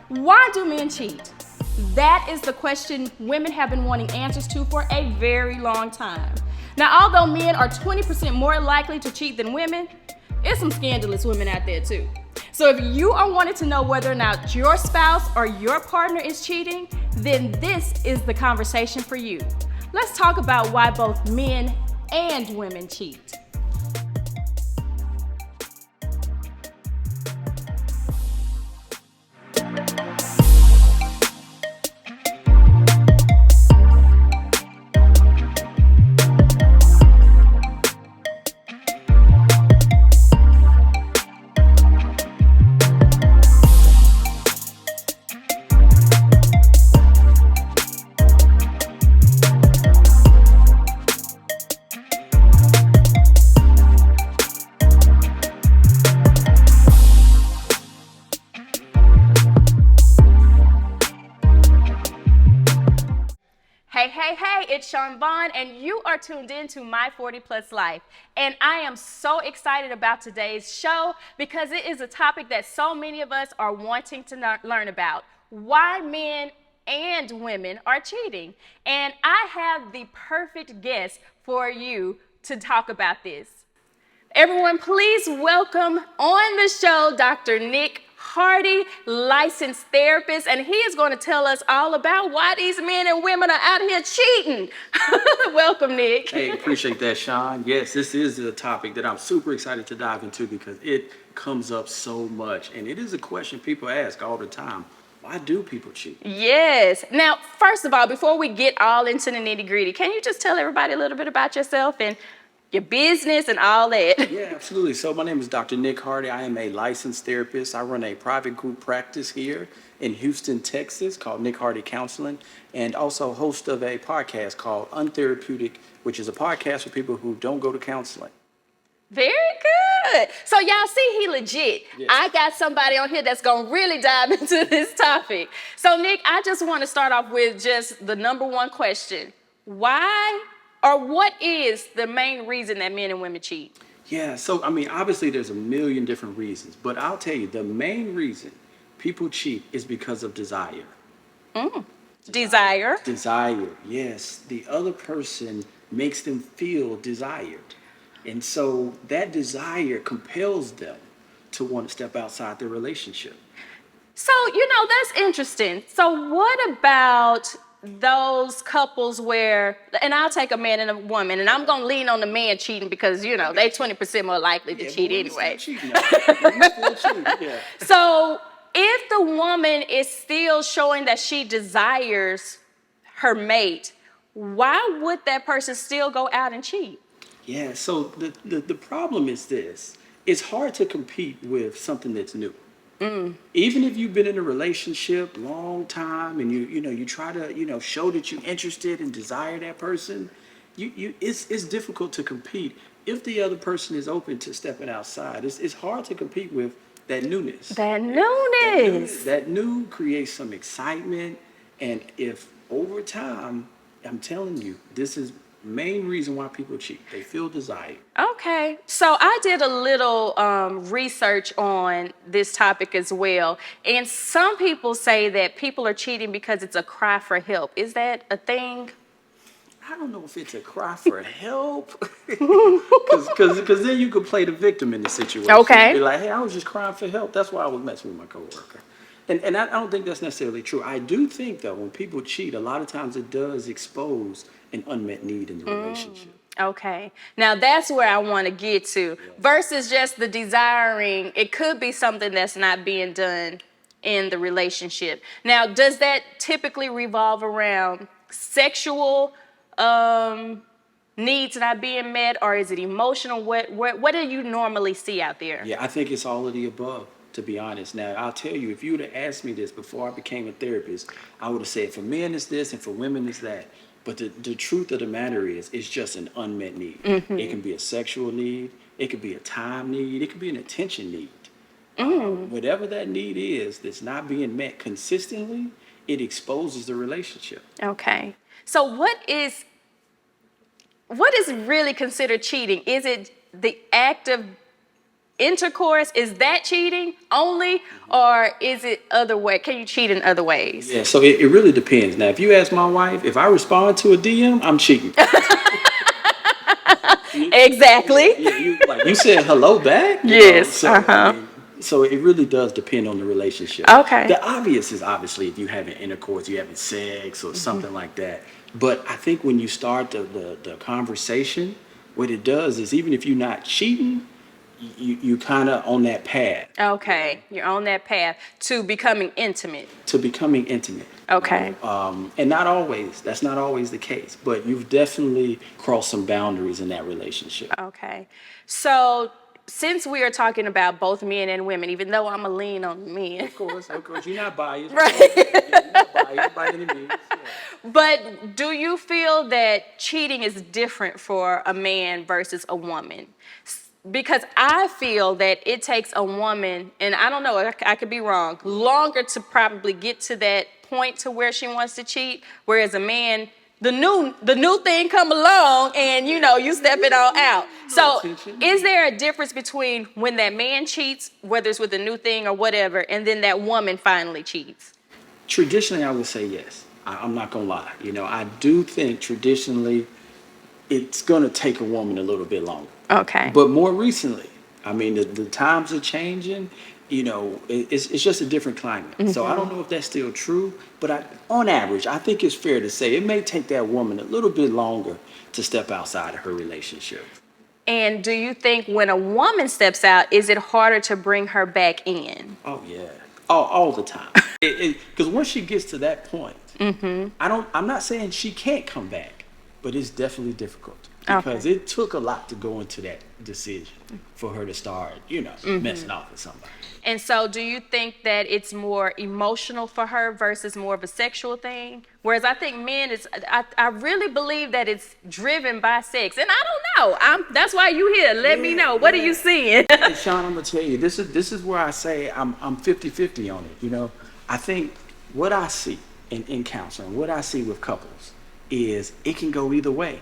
Why do men cheat? That is the question women have been wanting answers to for a very long time. Now, although men are 20% more likely to cheat than women, there's some scandalous women out there too. So if you are wanting to know whether or not your spouse or your partner is cheating, then this is the conversation for you. Let's talk about why both men and women cheat. Hey, it's Chaun Vaughn, and you are tuned in to My 40 Plus Life. And I am so excited about today's show because it is a topic that so many of us are wanting to learn about: why men and women are cheating. And I have the perfect guest for you to talk about this. Everyone, please welcome on the show Dr. Nic Hardy, licensed therapist, and he is going to tell us all about why these men and women are out here cheating. Welcome, Nic. Hey, appreciate that, Chaun. Yes, this is a topic that I'm super excited to dive into because it comes up so much, and it is a question people ask all the time. Why do people cheat? Yes. Now, first of all, before we get all into the nitty-gritty, can you just tell everybody a little bit about yourself and your business and all that? Yeah, absolutely. So my name is Dr. Nic Hardy. I am a licensed therapist. I run a private group practice here in Houston, Texas called Nic Hardy Counseling, and also host of a podcast called Untherapeutic, which is a podcast for people who don't go to counseling. Very good. So y'all see, he legit. Yes. I got somebody on here that's going to really dive into this topic. So Nic, I just want to start off with just the number one question. Why or what is the main reason that men and women cheat? Yeah, so I mean, obviously there's a million different reasons, but I'll tell you the main reason people cheat is because of desire. Desire. Desire, yes. The other person makes them feel desired. And so that desire compels them to want to step outside their relationship. So, that's interesting. So what about those couples where, and I'll take a man and a woman, and I'm going to lean on the man cheating because, they 20% more likely to cheat anyway. Yeah. So if the woman is still showing that she desires her mate, why would that person still go out and cheat? Yeah, so the problem is this. It's hard to compete with something that's new. Even if you've been in a relationship long time and you try to show that you're interested and desire that person, it's difficult to compete if the other person is open to stepping outside. It's hard to compete with that newness. That newness. That new creates some excitement, and if over time, I'm telling you, this is main reason why people cheat. They feel desire. Okay, so I did a little research on this topic as well, and some people say that people are cheating because it's a cry for help. Is that a thing? I don't know if it's a cry for help, because then you could play the victim in the situation. Okay. Be like, hey, I was just crying for help. That's why I was messing with my coworker. And I don't think that's necessarily true. I do think, though, when people cheat, a lot of times it does expose an unmet need in the relationship. Okay. Now that's where I want to get to. Versus just the desiring, it could be something that's not being done in the relationship. Now, does that typically revolve around sexual needs not being met, or is it emotional? What do you normally see out there? Yeah, I think it's all of the above, to be honest. Now, I'll tell you, if you would have asked me this before I became a therapist, I would have said for men it's this and for women it's that. But the truth of the matter is, it's just an unmet need. It can be a sexual need. It could be a time need. It could be an attention need. Whatever that need is that's not being met consistently, it exposes the relationship. Okay. So what is really considered cheating? Is it the act of intercourse, is that cheating only, or is it other way? Can you cheat in other ways? Yeah, so it really depends. Now, if you ask my wife, if I respond to a DM, I'm cheating. Exactly. Yeah, you said hello back. Yes. So I mean, so it really does depend on the relationship. Okay. The obvious is obviously if you having intercourse, you having sex or something like that. But I think when you start the conversation, what it does is even if you're not cheating, you kind of on that path Okay, you're on that path to becoming intimate. to becoming intimate. Okay. And that's not always the case, but you've definitely crossed some boundaries in that relationship. Okay. So since we are talking about both men and women, even though I'm a lean on men, Of course, you're not biased. right? Yeah, you're not biased by any means. Yeah. But do you feel that cheating is different for a man versus a woman? Because I feel that it takes a woman, and I don't know, I could be wrong, longer to probably get to that point to where she wants to cheat, whereas a man, the new thing come along and you step it all out. So is there a difference between when that man cheats, whether it's with a new thing or whatever, and then that woman finally cheats? Traditionally, I would say yes. I'm not gonna lie. I do think traditionally it's gonna take a woman a little bit longer. Okay. But more recently, I mean, the times are changing. It's just a different climate. So I don't know if that's still true, but on average, I think it's fair to say it may take that woman a little bit longer to step outside of her relationship. And do you think when a woman steps out, is it harder to bring her back in? Oh yeah, all the time. Because once she gets to that point, I'm not saying she can't come back, but it's definitely difficult because it took a lot to go into that decision for her to start, messing off with somebody. And so do you think that it's more emotional for her versus more of a sexual thing? Whereas I think men, I really believe that it's driven by sex. And I don't know. That's why you here. Let me know. What are you seeing? Hey, Chaun, I'm going to tell you, this is where I say I'm 50-50 on it. I think what I see in counseling, what I see with couples is it can go either way.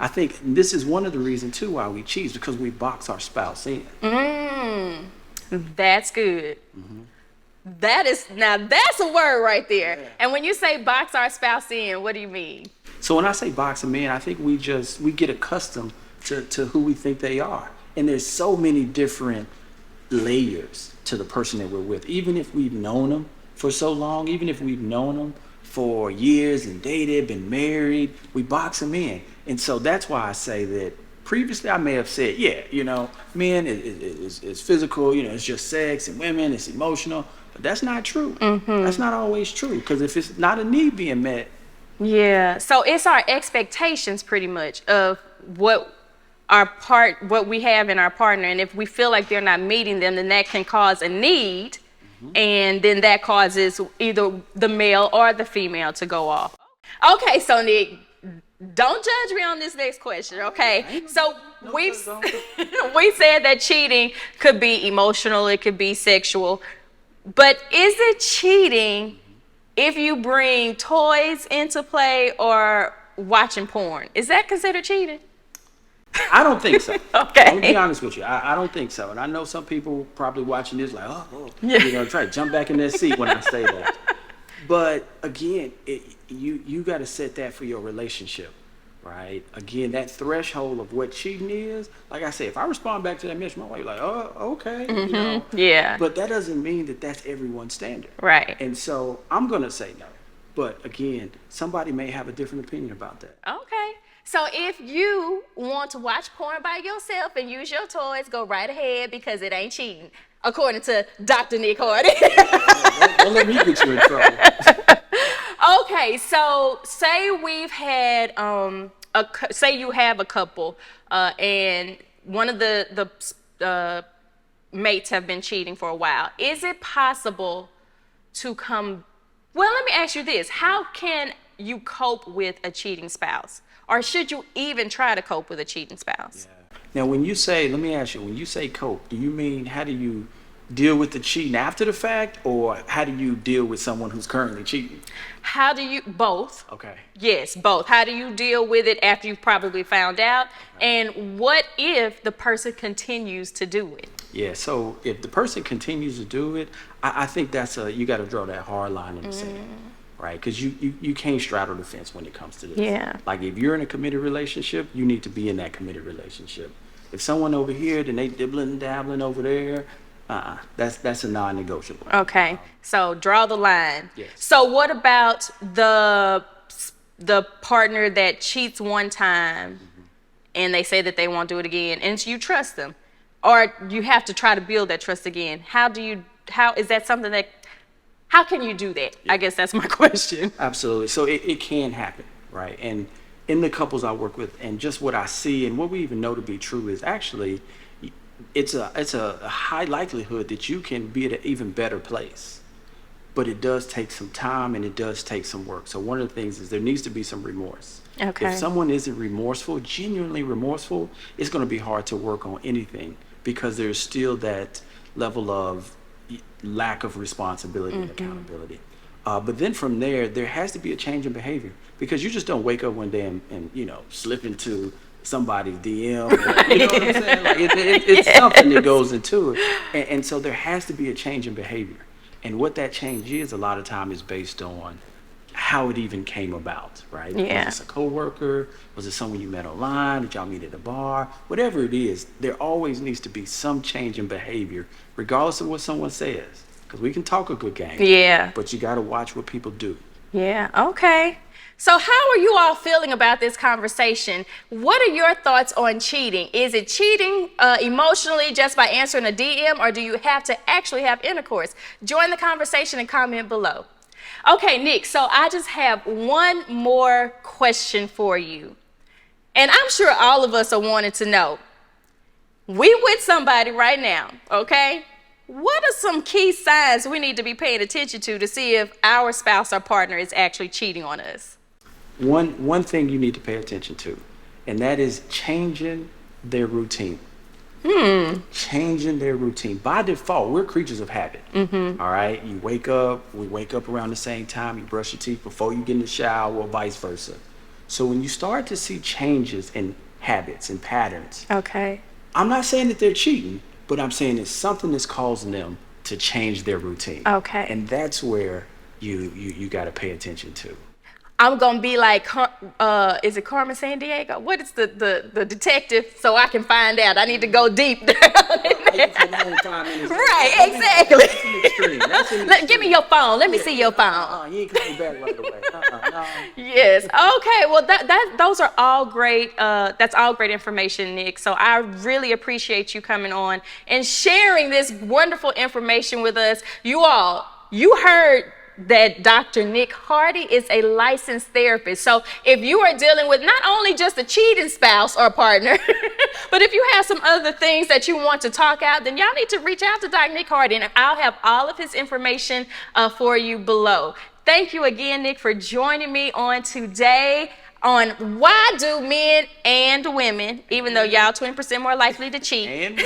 I think this is one of the reasons, too, why we cheat, because we box our spouse in. That's good. That's a word right there. Yeah. And when you say box our spouse in, what do you mean? So when I say box them in, I think we get accustomed to who we think they are. And there's so many different layers to the person that we're with. Even if we've known them for so long, even if we've known them for years and dated, been married, we box them in. And so that's why I say that previously I may have said, men is physical, it's just sex, and women, it's emotional. But that's not true. That's not always true, because if it's not a need being met. Yeah, so it's our expectations pretty much of what we have in our partner. And if we feel like they're not meeting them, then that can cause a need. And then that causes either the male or the female to go off. Okay, so Nic, don't judge me on this next question, okay? So we said that cheating could be emotional, it could be sexual. But is it cheating if you bring toys into play or watching porn? Is that considered cheating? I don't think so. Okay. I'm gonna be honest with you. I don't think so. And I know some people probably watching this like, try to jump back in their seat when I say that. But again, you got to set that for your relationship, right? Again, that threshold of what cheating is. Like I said, if I respond back to that message, my wife like, oh, okay, Yeah. But that doesn't mean that that's everyone's standard, Right. And so I'm gonna say no. But again, somebody may have a different opinion about that. Okay. So if you want to watch porn by yourself and use your toys, go right ahead because it ain't cheating, according to Dr. Nic Hardy. Don't let me get you in trouble. Okay, so say we've had say you have a couple and one of the mates have been cheating for a while. Is it possible to come? Well, let me ask you this: how can you cope with a cheating spouse? Or should you even try to cope with a cheating spouse? Yeah. Now, when you say, let me ask you, when you say cope, do you mean how do you deal with the cheating after the fact, or how do you deal with someone who's currently cheating? How do you, both? Okay. Yes, both. How do you deal with it after you've probably found out? And what if the person continues to do it? Yeah, so if the person continues to do it, I think that's you got to draw that hard line in the sand, right? Because you can't straddle the fence when it comes to this. Yeah. Like if you're in a committed relationship, you need to be in that committed relationship. If someone over here, then they dibbling and dabbling over there, that's a non-negotiable. Okay, so draw the line. Yes. So what about the partner that cheats one time and they say that they won't do it again, and you trust them, or you have to try to build that trust again? How is that something that, how can you do that? I guess that's my question. Absolutely. So it can happen, right? And in the couples I work with, and just what I see and what we even know to be true is actually, it's a high likelihood that you can be at an even better place. But it does take some time and it does take some work. So one of the things is there needs to be some remorse. Okay. If someone isn't remorseful, genuinely remorseful, it's going to be hard to work on anything because there's still that level of lack of responsibility and accountability. But then from there has to be a change in behavior because you just don't wake up one day and slip into somebody's DM. You know what I'm saying? Like it's something that goes into it. And so there has to be a change in behavior. And what that change is a lot of time is based on how it even came about, right? Yeah. Was this a coworker? Was it someone you met online? Did y'all meet at a bar? Whatever it is, there always needs to be some change in behavior, regardless of what someone says. Because we can talk a good game. Yeah. But you got to watch what people do. Yeah, okay. So how are you all feeling about this conversation? What are your thoughts on cheating? Is it cheating emotionally just by answering a DM, or do you have to actually have intercourse? Join the conversation and comment below. Okay, Nic, so I just have one more question for you. And I'm sure all of us are wanting to know. We with somebody right now, okay? What are some key signs we need to be paying attention to see if our spouse or partner is actually cheating on us? One thing you need to pay attention to, and that is changing their routine. Changing their routine. By default, we're creatures of habit. All right? We wake up around the same time, you brush your teeth before you get in the shower, or vice versa. So when you start to see changes in habits and patterns, Okay. I'm not saying that they're cheating, but I'm saying it's something that's causing them to change their routine. Okay. And that's where you got to pay attention to. I'm going to be like, is it Carmen Sandiego? What is the detective so I can find out? I need to go deep down. Right, exactly. Give me your phone. Let me see your phone. You ain't coming back right away. No. Yes. Okay. Well, those are all great. That's all great information, Nic. So I really appreciate you coming on and sharing this wonderful information with us. You heard that Dr. Nic Hardy is a licensed therapist. So if you are dealing with not only just a cheating spouse or partner, but if you have some other things that you want to talk out, then y'all need to reach out to Dr. Nic Hardy, and I'll have all of his information for you below. Thank you again, Nic, for joining me on today on why do men and women, even though y'all 20% more likely to cheat, And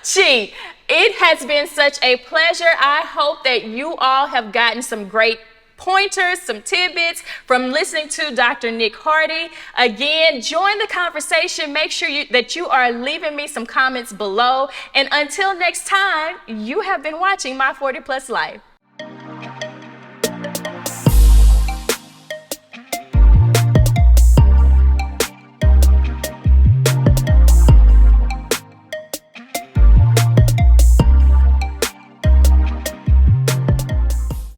cheat. It has been such a pleasure. I hope that you all have gotten some great pointers, some tidbits from listening to Dr. Nic Hardy. Again, join the conversation. Make sure that you are leaving me some comments below. And until next time, you have been watching My 40 Plus Life.